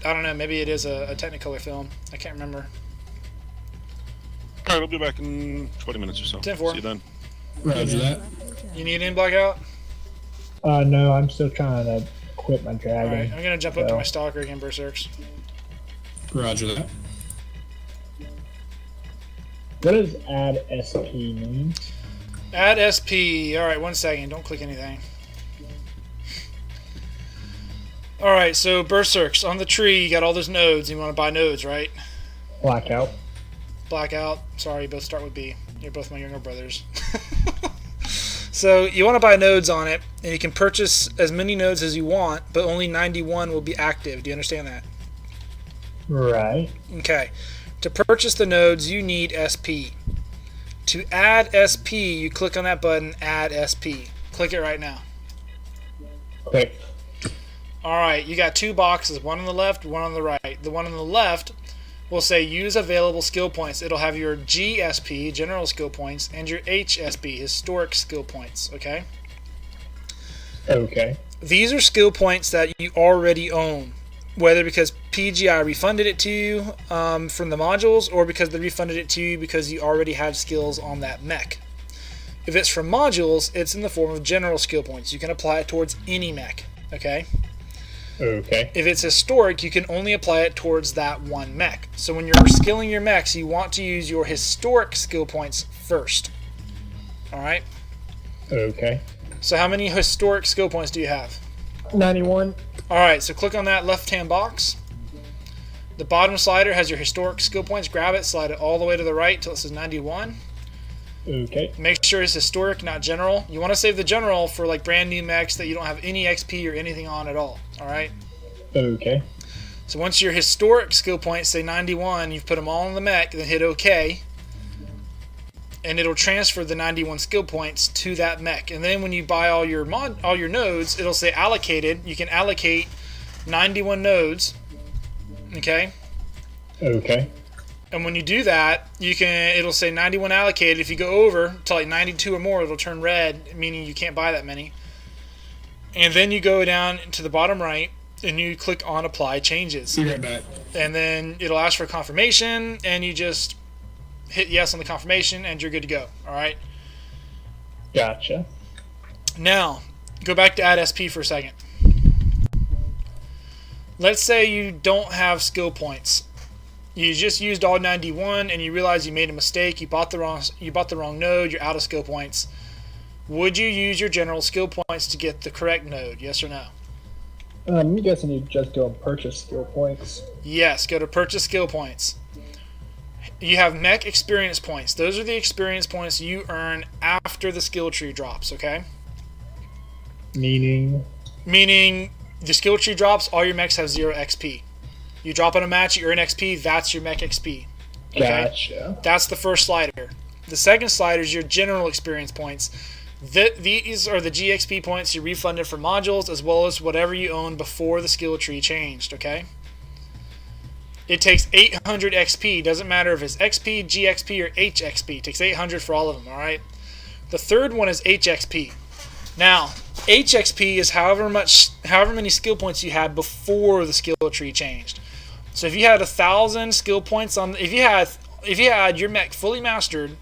I don't know. Maybe it is a Technicolor film. I can't remember. All right, I'll be back in 20 minutes or so. 10-4. See you then. Roger that. You need any blackout? No, I'm still trying to quit my dragon. Alright, I'm gonna jump up to my Stalker again, Berserks. Roger that. What does add SP mean? Add SP. Alright, 1 second. Don't click anything. Alright, so Berserks. On the tree, you got all those nodes. You want to buy nodes, right? Blackout. Blackout. Sorry, you both start with B. You're both my younger brothers. So you want to buy nodes on it, and you can purchase as many nodes as you want, but only 91 will be active. Do you understand that? Right. Okay. To purchase the nodes, you need SP. To add SP, you click on that button, Add SP. Click it right now. Click. Alright, you got 2 boxes, one on the left, one on the right. The one on the left will say use available skill points. It'll have your GSP, general skill points, and your HSP, historic skill points, okay? Okay. These are skill points that you already own, whether because PGI refunded it to you from the modules, or because they refunded it to you because you already have skills on that mech. If it's from modules, it's in the form of general skill points. You can apply it towards any mech, okay? Okay. If it's historic, you can only apply it towards that one mech. So when you're skilling your mechs, you want to use your historic skill points first. Alright? Okay. So how many historic skill points do you have? 91. Alright, so click on that left-hand box. The bottom slider has your historic skill points. Grab it, slide it all the way to the right until it says 91. Okay. Make sure it's historic, not general. You want to save the general for like brand new mechs that you don't have any XP or anything on at all. Alright? Okay. So once your historic skill points say 91, you've put them all in the mech, then hit OK. And it'll transfer the 91 skill points to that mech. And then when you buy all your nodes, it'll say allocated. You can allocate 91 nodes. Okay? Okay. And when you do that, it'll say 91 allocated. If you go over to like 92 or more, it'll turn red, meaning you can't buy that many. And then you go down to the bottom right, and you click on Apply Changes. Be right back. And then it'll ask for confirmation, and you just hit yes on the confirmation, and you're good to go. Alright? Gotcha. Now, go back to Add SP for a second. Let's say you don't have skill points. You just used all 91 and you realize you made a mistake, you bought the wrong node, you're out of skill points. Would you use your general skill points to get the correct node? Yes or no? I'm guessing you just go and purchase skill points. Yes, go to purchase skill points. You have mech experience points. Those are the experience points you earn after the skill tree drops, okay? Meaning the skill tree drops, all your mechs have 0 XP. You drop in a match, you earn XP, that's your mech XP. Okay? Gotcha. That's the first slider. The second slider is your general experience points. These are the GXP points you refunded for modules, as well as whatever you owned before the skill tree changed, okay? It takes 800 XP. Doesn't matter if it's XP, GXP, or HXP. It takes 800 for all of them, alright? The third one is HXP. Now, HXP is however many skill points you had before the skill tree changed. So if you had 1,000 skill points if you had your mech fully mastered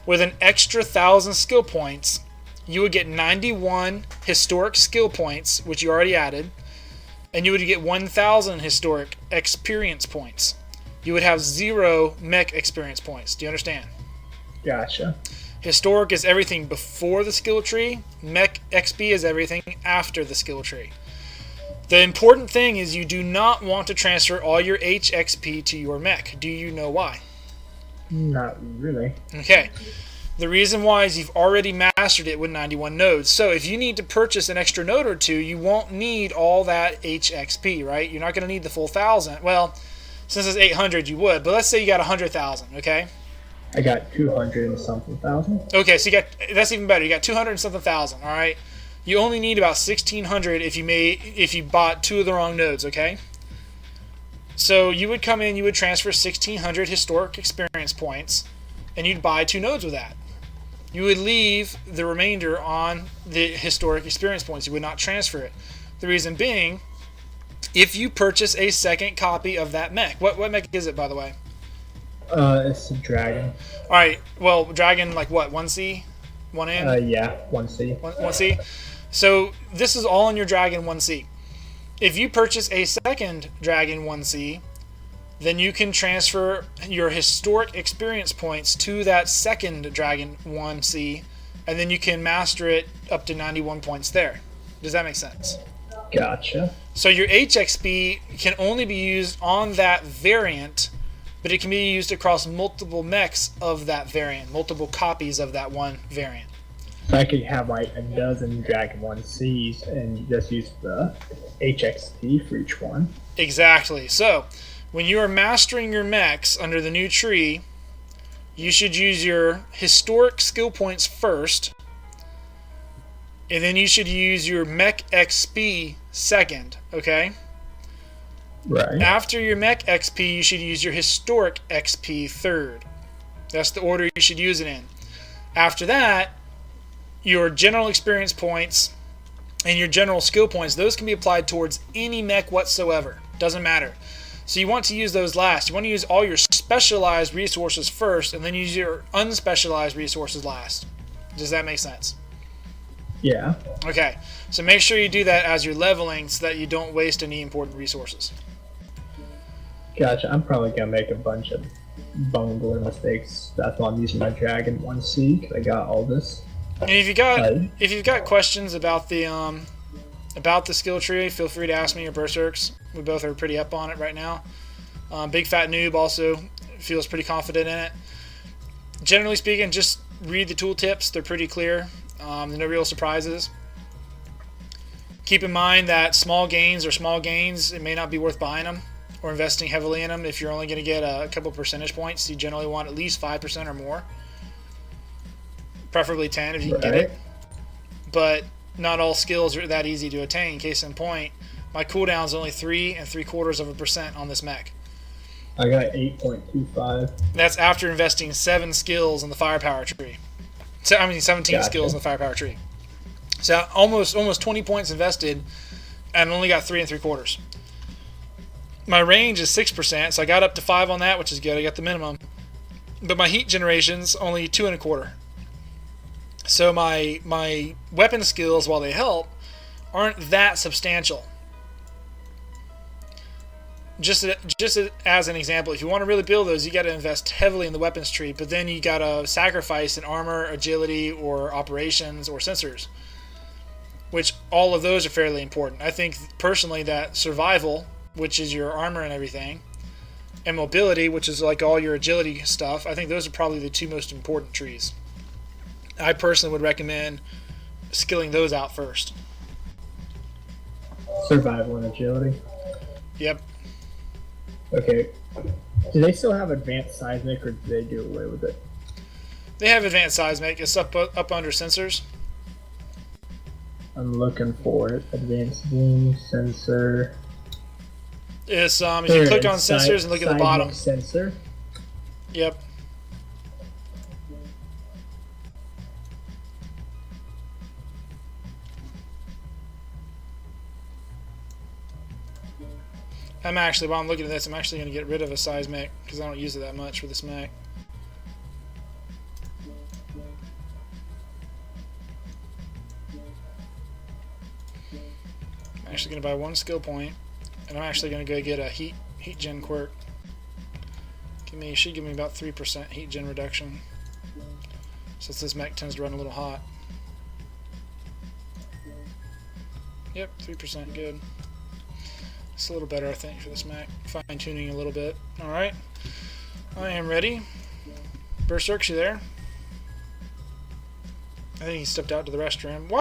with an extra 1,000 skill points, you would get 91 historic skill points, which you already added, and you would get 1,000 historic experience points. You would have 0 mech experience points. Do you understand? Gotcha. Historic is everything before the skill tree. Mech XP is everything after the skill tree. The important thing is you do not want to transfer all your HXP to your mech. Do you know why? Not really. Okay. The reason why is you've already mastered it with 91 nodes. So if you need to purchase an extra node or two, you won't need all that HXP, right? You're not going to need the full 1,000. Well, since it's 800, you would. But let's say you got 100,000, okay? I got 200 and something thousand. Okay, so that's even better. You got 200 and something thousand, all right? You only need about 1,600 if you bought 2 of the wrong nodes, okay? So you would come in, you would transfer 1,600 historic experience points, and you'd buy 2 nodes with that. You would leave the remainder on the historic experience points. You would not transfer it. The reason being, if you purchase a second copy of that mech. What mech is it, by the way? It's a dragon. All right. Well, dragon like what? 1C, 1N. Yeah, 1C. 1C. So this is all in your dragon 1C. If you purchase a second dragon 1C, then you can transfer your historic experience points to that second dragon 1C, and then you can master it up to 91 points there. Does that make sense? Gotcha. So your HXP can only be used on that variant, but it can be used across multiple mechs of that variant, multiple copies of that one variant. So I could have like a dozen Dragon 1Cs and just use the HXP for each one. Exactly. So when you are mastering your mechs under the new tree, you should use your historic skill points first, and then you should use your mech XP second, okay? Right. After your mech XP, you should use your historic XP third. That's the order you should use it in. After that, your general experience points and your general skill points, those can be applied towards any mech whatsoever. Doesn't matter. So you want to use those last. You want to use all your specialized resources first, and then use your unspecialized resources last. Does that make sense? Yeah. Okay. So make sure you do that as you're leveling so that you don't waste any important resources. Gotcha. I'm probably gonna make a bunch of bungler mistakes. That's why I'm using my Dragon 1C, because I got all this. And if you've got questions about the skill tree, feel free to ask me or Berserks. We both are pretty up on it right now. Big Fat Noob also feels pretty confident in it. Generally speaking, just read the tooltips. They're pretty clear. There's no real surprises. Keep in mind that small gains are small gains. It may not be worth buying them or investing heavily in them if you're only going to get a couple percentage points. You generally want at least 5% or more. Preferably 10 if you can get it. But not all skills are that easy to attain. Case in point, my cooldown is only 3 3/4% on this mech. I got 8.25. That's after investing 7 skills in the firepower tree. 17 skills in the firepower tree. So almost 20 points invested, and only got 3 3/4. My range is 6%, so I got up to 5 on that, which is good. I got the minimum. But my heat generation's only 2 1/4. So my weapon skills, while they help, aren't that substantial. Just as an example, if you want to really build those, you got to invest heavily in the weapons tree, but then you got to sacrifice in armor, agility, or operations, or sensors, which all of those are fairly important. I think personally that survival, which is your armor and everything, and mobility, which is like all your agility stuff, I think those are probably the 2 most important trees. I personally would recommend skilling those out first. Survival and agility. Yep. Okay. Do they still have advanced seismic, or do they do away with it? They have advanced seismic. It's up under sensors. I'm looking for it. Advanced beam sensor. It's if you click on sensors and look at the bottom. Sensor. Yep. While I'm looking at this, I'm actually going to get rid of a seismic because I don't use it that much for this mech. I'm actually going to buy 1 skill point, and I'm actually going to go get a heat gen quirk. Should give me about 3% heat gen reduction, since this mech tends to run a little hot. Yep, 3%, good. It's a little better, I think, for this mech. Fine-tuning a little bit. Alright. I am ready. Berserk's you there? I think he stepped out to the restroom. What?